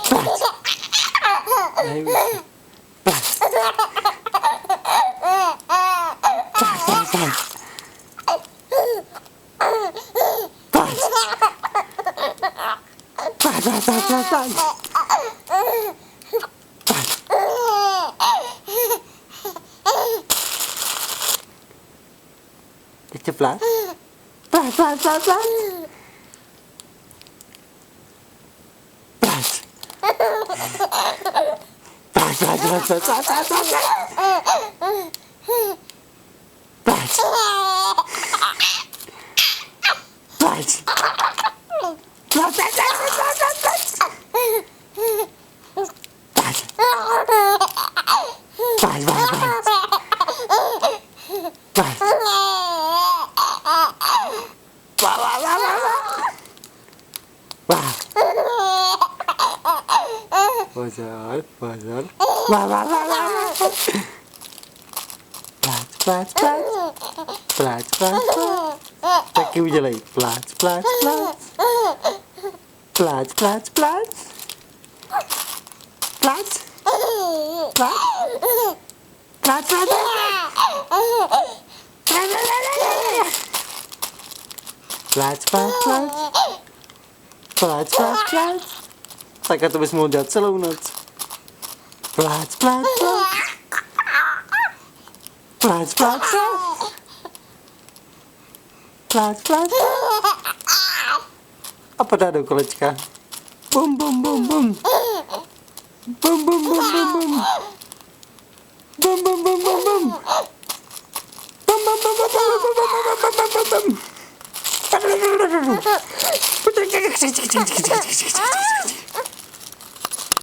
Plať. Nejvíc. Plať. Plať. Plať. Ještě plať. Plať. Pozor. Plať. Taky udělej. Plať. Plať. Tak a to bys mohl dělat celou noc. Plať. A padá do kolečka. Bum. Bum.